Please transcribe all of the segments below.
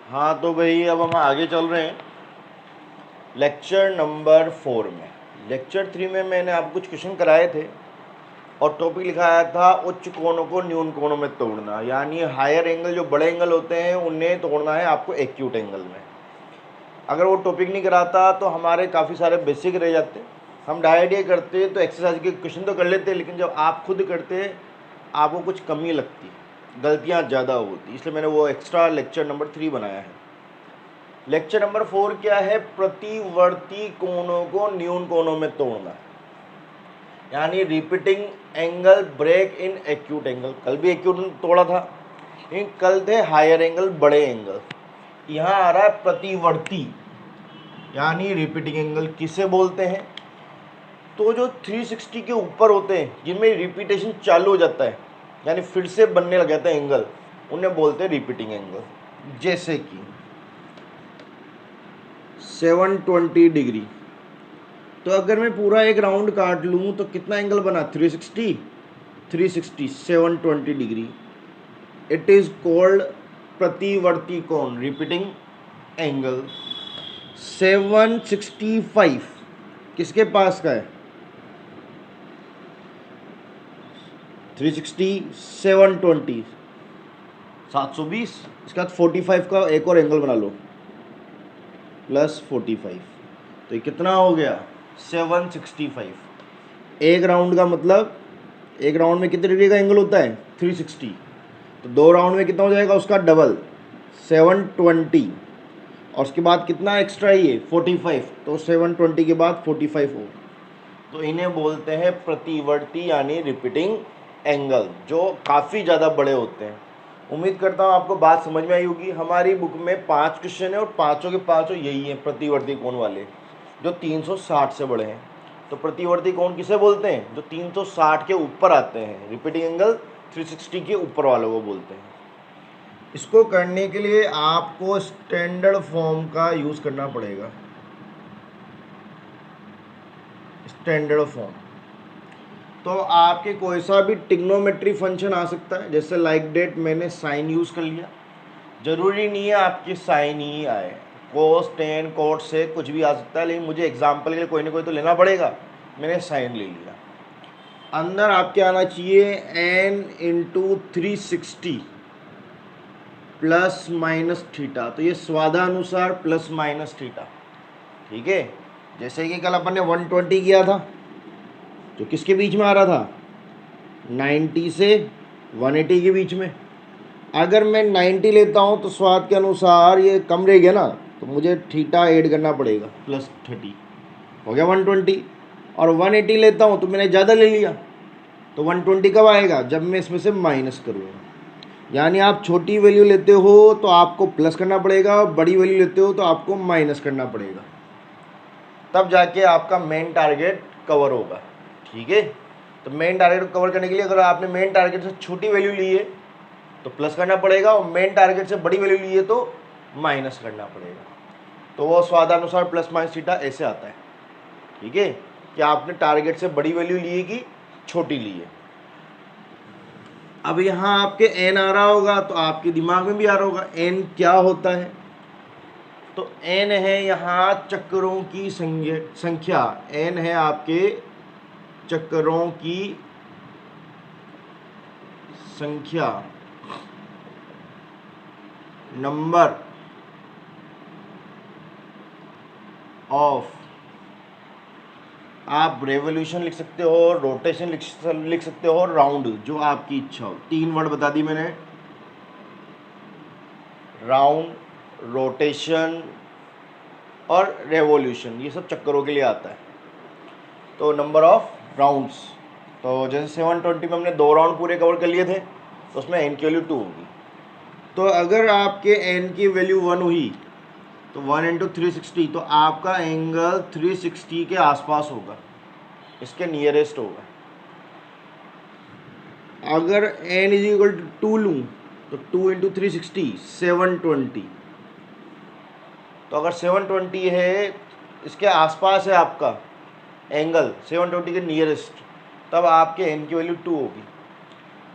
हाँ तो भाई अब हम आगे चल रहे हैं लेक्चर नंबर 4 में। लेक्चर 3 में मैंने आपको कुछ क्वेश्चन कराए थे और टॉपिक लिखाया था उच्च कोणों को न्यून कोणों में तोड़ना, यानी हायर एंगल जो बड़े एंगल होते हैं उन्हें तोड़ना है आपको एक्यूट एंगल में। अगर वो टॉपिक नहीं कराता तो हमारे काफ़ी सारे बेसिक रह जाते। हम डायरेक्ट ये करते तो एक्सरसाइज के क्वेश्चन तो कर लेते, लेकिन जब आप खुद करते आपको कुछ कमी लगती, गलतियाँ ज़्यादा होती, इसलिए मैंने वो एक्स्ट्रा लेक्चर नंबर 3 बनाया है। लेक्चर नंबर 4 क्या है? प्रतिवर्ती कोणों को न्यून कोणों में तोड़ना, यानी repeating angle break in acute angle. कल भी एक्यूट तोड़ा था, लेकिन कल थे हायर एंगल बड़े एंगल। यहाँ आ रहा है प्रतिवर्ती यानी रिपीटिंग एंगल। किसे बोलते हैं? तो जो 360 के ऊपर होते हैं जिनमें रिपीटेशन चालू हो जाता है, यानी फिर से बनने लग जाता है एंगल, उन्हें बोलते हैं रिपीटिंग एंगल। जैसे कि 720 डिग्री, तो अगर मैं पूरा एक राउंड काट लूँ तो कितना एंगल बना? 360 720 डिग्री। इट इज कॉल्ड प्रतिवर्ती कोण, रिपीटिंग एंगल। 765 किसके पास का है? 360 720 720। इसके बाद 45 का एक और एंगल बना लो प्लस 45, तो ये कितना हो गया? 765। एक राउंड का मतलब एक राउंड में कितने डिग्री का एंगल होता है? 360। तो दो राउंड में कितना हो जाएगा? उसका डबल 720, और उसके बाद कितना एक्स्ट्रा ये 45, तो 720 के बाद 45 हो। तो इन्हें बोलते हैं प्रतिवर्ती यानी रिपीटिंग एंगल, जो काफ़ी ज़्यादा बड़े होते हैं। उम्मीद करता हूँ आपको बात समझ में आई होगी। हमारी बुक में 5 क्वेश्चन है और पाँचों के पाँचों यही हैं प्रतिवर्ती कोण वाले, जो 360 से बड़े हैं। तो प्रतिवर्ती कोण किसे बोलते हैं? जो 360 के ऊपर आते हैं। रिपीटिंग एंगल 360 के ऊपर वालों को बोलते हैं। इसको करने के लिए आपको स्टैंडर्ड फॉर्म का यूज़ करना पड़ेगा। स्टैंडर्ड फॉर्म तो आपके कोई सा भी ट्रिग्नोमेट्री फंक्शन आ सकता है, जैसे लाइक डेट मैंने साइन यूज़ कर लिया। ज़रूरी नहीं है आपकी साइन ही आए, कोस टेन कोट से कुछ भी आ सकता है, लेकिन मुझे एग्जाम्पल के लिए कोई ना कोई तो लेना पड़ेगा। मैंने साइन ले लिया। अंदर आपके आना चाहिए n into 360 plus minus theta, तो ये स्वादानुसार प्लस माइनस थीटा। ठीक है, जैसे कि कल अपन ने 120 किया था, जो किसके बीच में आ रहा था? 90 से 180 के बीच में। अगर मैं 90 लेता हूँ तो स्वाद के अनुसार ये कम रह गया ना, तो मुझे थीटा ऐड करना पड़ेगा प्लस 30, हो गया 120। और 180 लेता हूँ तो मैंने ज़्यादा ले लिया, तो 120 कब आएगा? जब मैं इसमें से माइनस करूँगा। यानी आप छोटी वैल्यू लेते हो तो आपको प्लस करना पड़ेगा, और बड़ी वैल्यू लेते हो तो आपको माइनस करना पड़ेगा, तब जाके आपका मेन टारगेट कवर होगा। ठीक है, तो मेन टारगेट कवर करने के लिए अगर आपने मेन टारगेट से छोटी वैल्यू ली है तो प्लस करना पड़ेगा, और मेन टारगेट से बड़ी वैल्यू ली है तो माइनस करना पड़ेगा। तो वो स्वादानुसार प्लस माइनस थीटा ऐसे आता है। ठीक है, कि आपने टारगेट से बड़ी वैल्यू ली है कि छोटी ली है। अब यहाँ आपके एन आ रहा होगा तो आपके दिमाग में भी आ रहा होगा एन क्या होता है। तो एन है यहाँ चक्रों की संख्या। एन है आपके चक्रों की संख्या, नंबर ऑफ, आप रेवोल्यूशन लिख सकते हो, रोटेशन लिख सकते हो, राउंड, जो आपकी इच्छा हो। 3 वर्ड बता दी मैंने, राउंड, रोटेशन और रेवोल्यूशन, ये सब चक्करों के लिए आता है। तो नंबर ऑफ राउंड्स, तो जैसे 720 में हमने 2 राउंड पूरे कवर कर लिए थे, तो उसमें एन की वैल्यू 2 होगी। तो अगर आपके एन की वैल्यू 1 हुई तो 1 इंटू 360, तो आपका एंगल 360 के आसपास होगा, इसके नियरेस्ट होगा। अगर n इज इक्वल टू 2 लूँ तो 2 इंटू 360 720, तो अगर 720 है, इसके आसपास है आपका एंगल 720 के नियरेस्ट, तब आपके n की वैल्यू 2 होगी।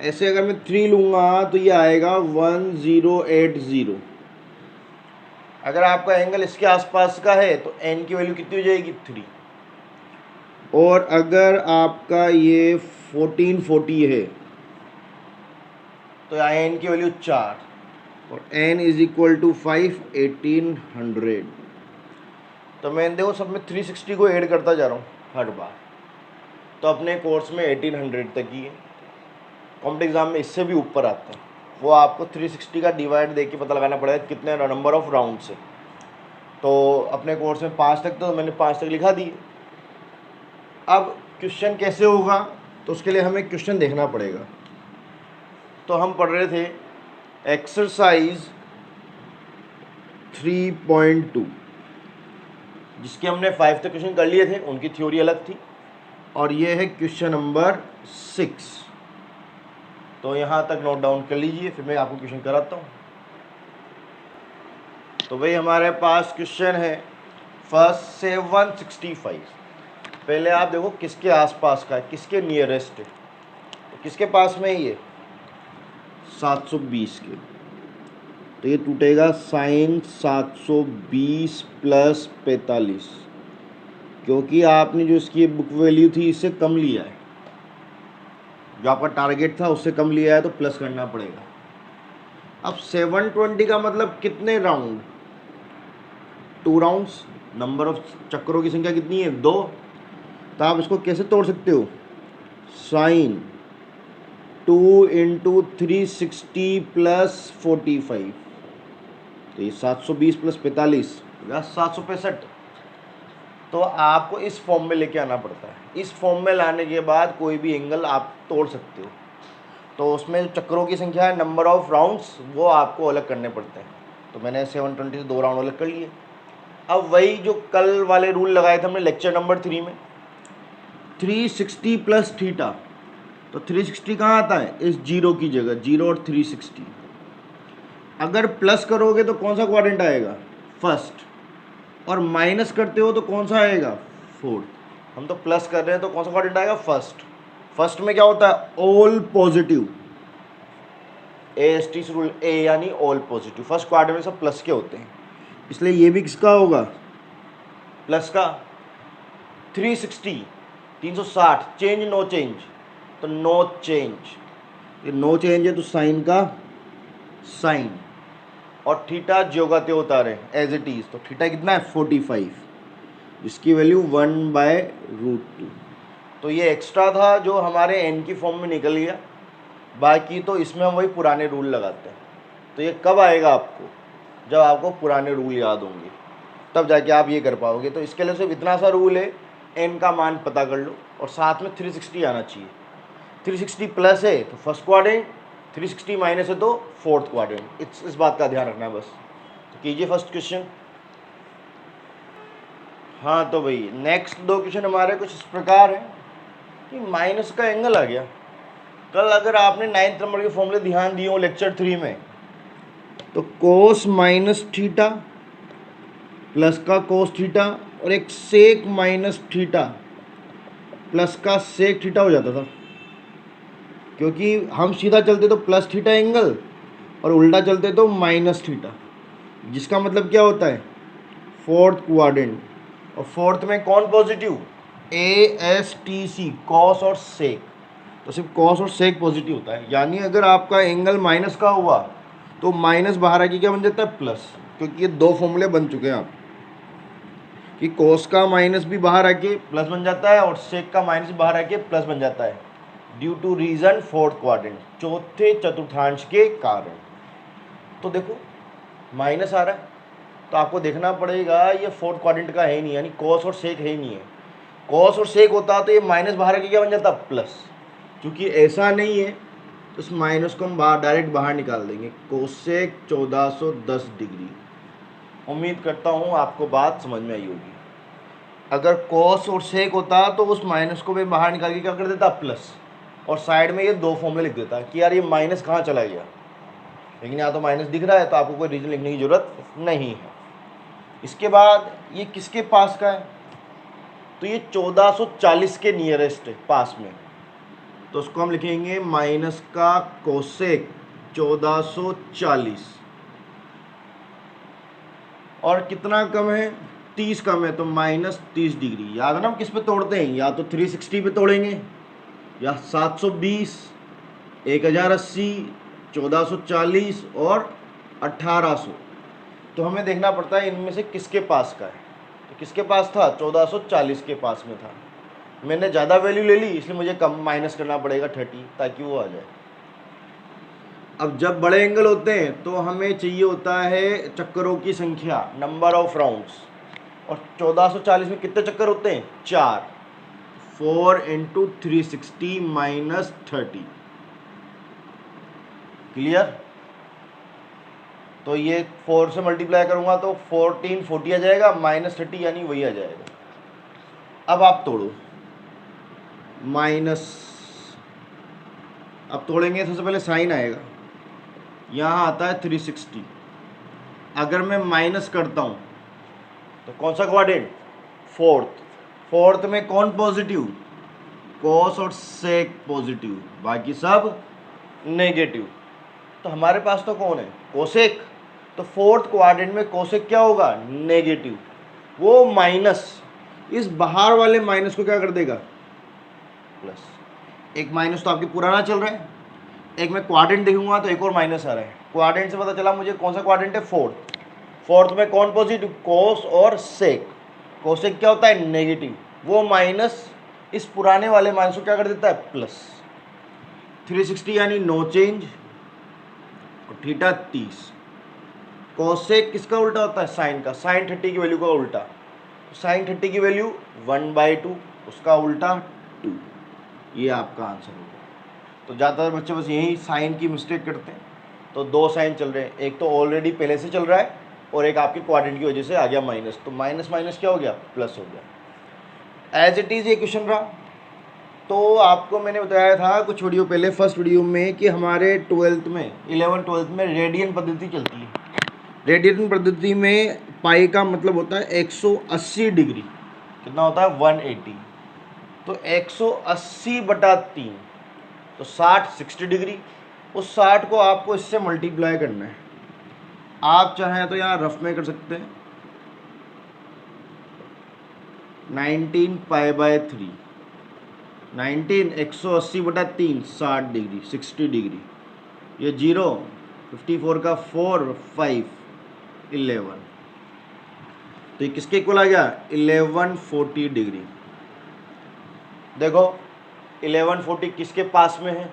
ऐसे अगर मैं 3 लूँगा तो ये आएगा 1080, अगर आपका एंगल इसके आसपास का है तो n की वैल्यू कितनी हो जाएगी 3, और अगर आपका ये 1440 है तो यहाँ n की वैल्यू 4, और n इज इक्वल टू 5, 1800। तो मैं देखो सब में 360 को ऐड करता जा रहा हूँ हर बार। तो अपने कोर्स में 1800 तक ही है, कॉम्पिटिटिव एग्जाम में इससे भी ऊपर आता है, वो आपको 360 का डिवाइड देख के पता लगाना पड़ेगा कितने नंबर ऑफ राउंड से। तो अपने कोर्स में 5 तक, तो मैंने 5 तक लिखा दिए। अब क्वेश्चन कैसे होगा, तो उसके लिए हमें क्वेश्चन देखना पड़ेगा। तो हम पढ़ रहे थे एक्सरसाइज 3.2, जिसके हमने 5 तक क्वेश्चन कर लिए थे, उनकी थ्योरी अलग थी, और ये है क्वेश्चन नंबर 6। तो यहाँ तक नोट डाउन कर लीजिए, फिर मैं आपको क्वेश्चन कराता हूँ। तो भाई हमारे पास क्वेश्चन है फर्स्ट से 165। पहले आप देखो किसके आसपास का है, किसके नियरेस्ट है। तो किसके पास में ही है 720 के, तो ये टूटेगा साइन 720 प्लस 45, क्योंकि आपने जो इसकी बुक वैल्यू थी इससे कम लिया है, जो आपका टारगेट था उससे कम लिया है, तो प्लस करना पड़ेगा। अब 720 का मतलब कितने राउंड, 2 राउंड्स, नंबर ऑफ चक्रों की संख्या कितनी है 2। तो आप इसको कैसे तोड़ सकते हो, साइन 2 इंटू 360 प्लस 45, तो ये 720 प्लस 45 765। तो आपको इस फॉर्म में लेके आना पड़ता है। इस फॉर्म में लाने के बाद कोई भी एंगल आप तोड़ सकते हो। तो उसमें जो चक्रों की संख्या है, नंबर ऑफ राउंड्स, वो आपको अलग करने पड़ते हैं। तो मैंने 720 से 2 राउंड अलग कर लिए। अब वही जो कल वाले रूल लगाए थे हमने लेक्चर नंबर 3 में, 360 प्लस थीटा। तो 360 कहाँ आता है, इस जीरो की जगह, 0 और 360। अगर प्लस करोगे तो कौन सा क्वाड्रेंट आएगा, फर्स्ट, और माइनस करते हो तो कौन सा आएगा, फोर्थ। हम तो प्लस कर रहे हैं तो कौन सा क्वाड्रेंट आएगा, फर्स्ट। फर्स्ट में क्या होता है, ऑल पॉजिटिव, AST रूल, ए यानी ऑल पॉजिटिव। फर्स्ट क्वाड्रेंट में सब प्लस के होते हैं, इसलिए ये भी किसका होगा, प्लस का। 360 360, चेंज नो चेंज, तो नो चेंज, ये नो चेंज है तो साइन का साइन, और थीटा ज्यो का त्यों उतारे एज इट इज। तो थीटा कितना है 45, जिसकी वैल्यू 1/√2। तो ये एक्स्ट्रा था जो हमारे n की फॉर्म में निकल गया। बाकी तो इसमें हम वही पुराने रूल लगाते हैं। तो ये कब आएगा आपको, जब आपको पुराने रूल याद होंगे, तब जाके आप ये कर पाओगे। तो इसके लिए सिर्फ इतना सा रूल है, n का मान पता कर लो, और साथ में 360 आना चाहिए। 360 प्लस है तो फर्स्ट क्वाड्रेंट, 360 माइनस है तो फोर्थ क्वाड्रेंट। इस बात का ध्यान रखना है बस। तो कीजिए फर्स्ट क्वेश्चन। हाँ तो भाई नेक्स्ट 2 क्वेश्चन हमारे कुछ इस प्रकार है कि माइनस का एंगल आ गया। कल अगर आपने 9th नंबर के फॉर्मूले ध्यान दिए हो लेक्चर 3 में, तो कोस माइनस थीटा प्लस का कोस थीटा, और एक सेक माइनस थीटा प्लस का सेक थीटा हो जाता था, क्योंकि हम सीधा चलते तो प्लस थीटा एंगल, और उल्टा चलते तो माइनस थीटा, जिसका मतलब क्या होता है, फोर्थ क्वाड्रेंट। और फोर्थ में कौन पॉजिटिव, ASTC, कॉस और सेक। तो सिर्फ कॉस और सेक पॉजिटिव होता है, यानी अगर आपका एंगल माइनस का हुआ तो माइनस बाहर आके क्या बन जाता है, प्लस। क्योंकि ये 2 फॉर्मूले बन चुके हैं आप, कि कॉस का माइनस भी बाहर आके प्लस बन जाता है, और सेक का माइनस बाहर आके प्लस बन जाता है, due to reason fourth quadrant, चौथे चतुर्थांश के कारण। तो देखो माइनस आ रहा है, तो आपको देखना पड़ेगा ये फोर्थ क्वाड्रेंट का है ही नहीं, यानी कॉस और सेक है ही नहीं है। कॉस और सेक होता तो ये माइनस बाहर आके क्या बन जाता, प्लस। क्योंकि ऐसा नहीं है तो इस माइनस को हम डायरेक्ट बाहर निकाल देंगे, कोसेक 1410 डिग्री। उम्मीद करता हूँ आपको बात समझ में आई होगी। अगर कॉस और सेक होता तो उस माइनस को मैं बाहर निकाल के क्या कर देता, प्लस, और साइड में ये 2 फॉर्मूले लिख देता कि यार ये माइनस कहाँ चला गया। लेकिन यहाँ तो माइनस दिख रहा है, तो आपको कोई रीजन लिखने की ज़रूरत नहीं है। इसके बाद ये किसके पास का है, तो ये 1440 के नियरेस्ट है, पास में। तो उसको हम लिखेंगे माइनस का कोसेक 1440, और कितना कम है, 30 कम है, तो -30 डिग्री। याद है ना हम किस पे तोड़ते हैं, या तो 360 पे तोड़ेंगे, या 720, 1080, 1440 और 1800। तो हमें देखना पड़ता है इनमें से किसके पास का है। तो किसके पास था, 1440 के पास में था। मैंने ज़्यादा वैल्यू ले ली, इसलिए मुझे कम माइनस करना पड़ेगा 30, ताकि वो आ जाए। अब जब बड़े एंगल होते हैं तो हमें चाहिए होता है चक्करों की संख्या, नंबर ऑफ राउंड्स। और 1440 में कितने चक्कर होते हैं, 4। 4 × 360 - 30। क्लियर। तो ये 4 से मल्टीप्लाई करूंगा तो 1440 आ जाएगा, -30 यानी वही आ जाएगा। अब आप तोड़ो माइनस, अब तोड़ेंगे सबसे पहले साइन आएगा, यहाँ आता है 360। अगर मैं माइनस करता हूँ तो कौन सा क्वाड्रेंट, फोर्थ में कौन पॉजिटिव, कॉस और सेक पॉजिटिव, बाकी सब नेगेटिव। तो हमारे पास तो कौन है, कोसेक। तो फोर्थ क्वाड्रेंट में कोसेक क्या होगा, नेगेटिव। वो माइनस इस बाहर वाले माइनस को क्या कर देगा, प्लस। एक माइनस तो आपकी पुराना चल रहा है, एक मैं क्वाड्रेंट देखूंगा तो एक और माइनस आ रहा है। क्वाड्रेंट से पता चला मुझे कौन सा क्वाड्रेंट है, फोर्थ में कौन पॉजिटिव, कोस और सेक। कोसेक क्या होता है, नेगेटिव। वो माइनस इस पुराने वाले माइनस को क्या कर देता है, प्लस। 360 यानी नो चेंज, और थीटा 30। कोसेक किसका उल्टा होता है, साइन का। साइन 30 की वैल्यू का उल्टा, तो साइन 30 की वैल्यू 1/2, उसका उल्टा 2। ये आपका आंसर होगा। तो ज़्यादातर बच्चे बस यही साइन की मिस्टेक करते हैं। तो 2 साइन चल रहे हैं, एक तो ऑलरेडी पहले से चल रहा है और एक आपकी क्वाड्रेंट की वजह से आ गया माइनस। तो माइनस माइनस क्या हो गया, प्लस हो गया। एज इट इज़ ये क्वेश्चन रहा। तो आपको मैंने बताया था कुछ वीडियो पहले, फर्स्ट वीडियो में, कि हमारे 12th में 11-12th में रेडियन पद्धति चलती है। रेडियन पद्धति में पाई का मतलब होता है 180 डिग्री। कितना होता है, 180। तो 180/3, तो 60 डिग्री। उस 60 को आपको इससे मल्टीप्लाई करना है। आप चाहें तो यहाँ रफ में कर सकते हैं, 19π/3। 19 180/3 60 डिग्री, 60 डिग्री। ये 0, 54 का 4, 5, 11। तो ये किसके इक्वल आ गया, 1140 डिग्री। देखो 1140 किसके पास में है,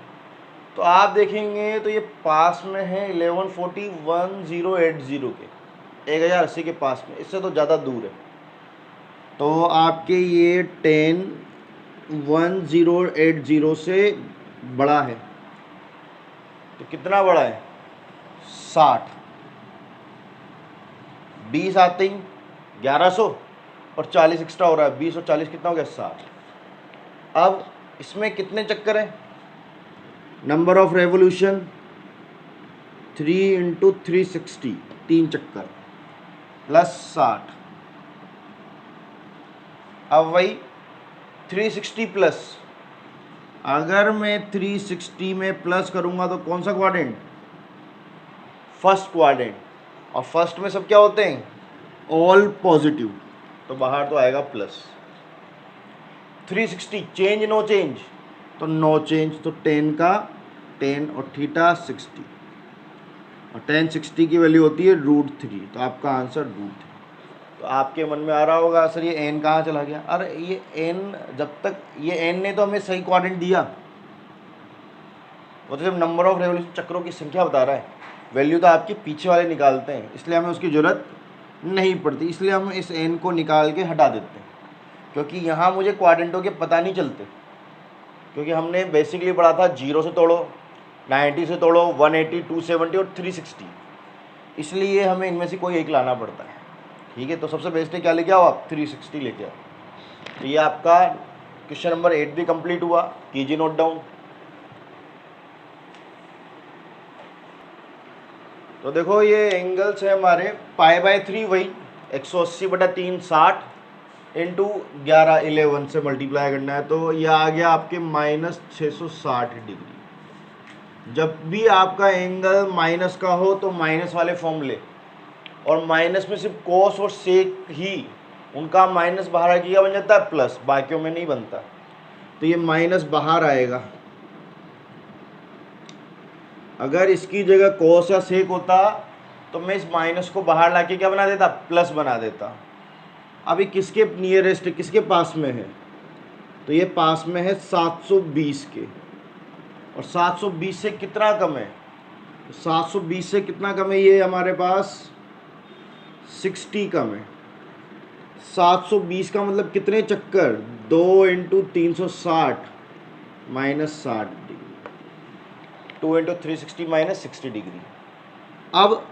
तो आप देखेंगे तो ये पास में है 1140 1080 के, 1080 के पास में, इससे तो ज़्यादा दूर है। तो आपके ये 10 1080 से बड़ा है। तो कितना बड़ा है, 60। 20 आते ही 1100 और 40 एक्स्ट्रा हो रहा है, 20 और 40 कितना हो गया, 60। अब इसमें कितने चक्कर हैं, नंबर ऑफ रेवोल्यूशन 3 × 360, 3 चक्कर प्लस 60। अब वही 360 प्लस, अगर मैं 360 में प्लस करूंगा तो कौन सा क्वाड्रेंट, फर्स्ट क्वाड्रेंट। और फर्स्ट में सब क्या होते हैं, ऑल पॉजिटिव, तो बाहर तो आएगा प्लस। 360 चेंज नो चेंज, तो नो चेंज, तो 10 का 10 और थीटा 60, और 10 60 की वैल्यू होती है √3। तो आपका आंसर √3। तो आपके मन में आ रहा होगा सर ये n कहाँ चला गया। अरे ये n, जब तक ये n ने तो हमें सही क्वाड्रेंट दिया, वो तो सिर्फ नंबर ऑफ रेवोल्यूशन, चक्रों की संख्या बता रहा है। वैल्यू तो आपके पीछे वाले निकालते हैं, इसलिए हमें उसकी ज़रूरत नहीं पड़ती। इसलिए हम इस n को निकाल के हटा देते हैं, क्योंकि यहाँ मुझे क्वाड्रेंटों के पता नहीं चलते। क्योंकि हमने बेसिकली पढ़ा था 0 से तोड़ो, 90 से तोड़ो, 180, 270 और 360, इसलिए हमें इनमें से कोई एक लाना पड़ता है। ठीक है, तो सबसे बेस्ट है क्या लेके आओ आप, 360 लेके आओ। तो ये आपका क्वेश्चन नंबर 8 भी कंप्लीट हुआ, कीजिए नोट डाउन। तो देखो ये एंगल्स है हमारे, π/3 वही 180/3 60 इंटू 11 11 से मल्टीप्लाई करना है, तो ये आ गया आपके -660 डिग्री। जब भी आपका एंगल माइनस का हो तो माइनस वाले फॉर्मूले, और माइनस में सिर्फ कॉस और सेक ही, उनका माइनस बाहर आके क्या बन जाता है प्लस, बाकियों में नहीं बनता। तो ये माइनस बाहर आएगा। अगर इसकी जगह कॉस या सेक होता तो मैं इस माइनस को बाहर लाके क्या बना देता, प्लस बना देता। अभी किसके नियरेस्ट, किसके पास में है, तो ये पास में है 720 के, और 720 से कितना कम है, 720 से कितना कम है, ये हमारे पास 60 कम है। 720 का मतलब कितने चक्कर, 2 into 360 minus 60 degree, 2 into 360 minus 60 degree. अब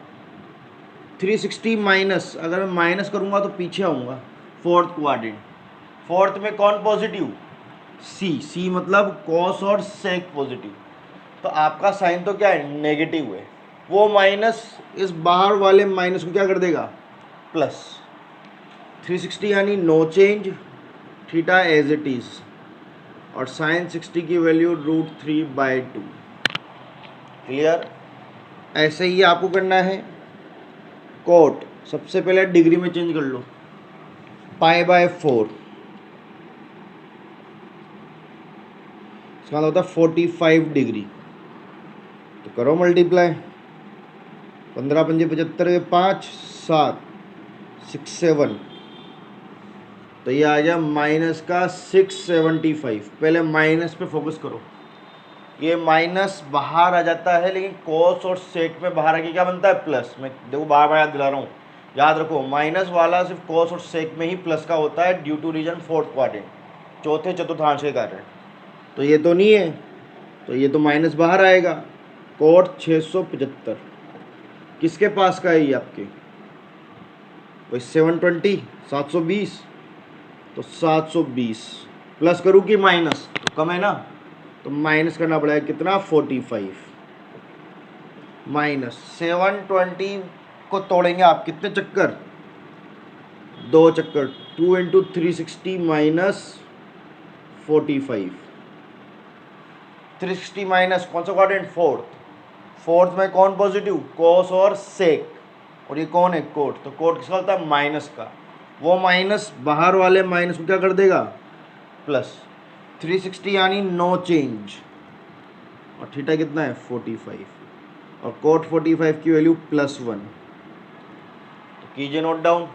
360 माइनस, अगर मैं माइनस करूँगा तो पीछे आऊँगा, फोर्थ क्वाड्रेंट, फोर्थ में कौन पॉजिटिव, सी मतलब कॉस और सेक पॉजिटिव, तो आपका साइन तो क्या है, नेगेटिव है। वो माइनस इस बाहर वाले माइनस को क्या कर देगा, प्लस। 360 यानी no change, theta as it is, और साइन 60 की वैल्यू √3/2। क्लियर। ऐसे ही आपको करना है कोट, सबसे पहले डिग्री में चेंज कर लो, π/4, इसका मतलब होता है 45 डिग्री, तो करो मल्टीप्लाई, 15 पंजे 75, 5 7 6 7, तो ये आ गया माइनस का 675। पहले माइनस पे फोकस करो, ये माइनस बाहर आ जाता है, लेकिन कॉस और सेक में बाहर आके क्या बनता है, प्लस। मैं देखो बार बार याद दिला रहा हूँ, याद रखो माइनस वाला सिर्फ कॉस और सेक में ही प्लस का होता है, due to reason fourth quadrant, चौथे चतुर्थांश के कारण। तो ये तो नहीं है, तो ये तो माइनस बाहर आएगा। कोट 675 किसके पास का है, ये आपके वही 720, 720, तो 720 प्लस करूँ कि माइनस, तो कम है ना, तो माइनस करना पड़ेगा कितना, 45 माइनस 720 को तोड़ेंगे आप कितने चक्कर, 2 चक्कर, 2 इंटू 360 माइनस 45, 360 माइनस कौन सा क्वाड्रेंट, फोर्थ में कौन पॉजिटिव, कॉस और सेक, और ये कौन है, कोट, तो कोट किसका होता है, माइनस का। वो माइनस बाहर वाले माइनस को क्या कर देगा, प्लस। 360 यानी नो चेंज, और थीटा कितना है, 45, और कोट 45 की वैल्यू +1। तो कीजिए नोट डाउन।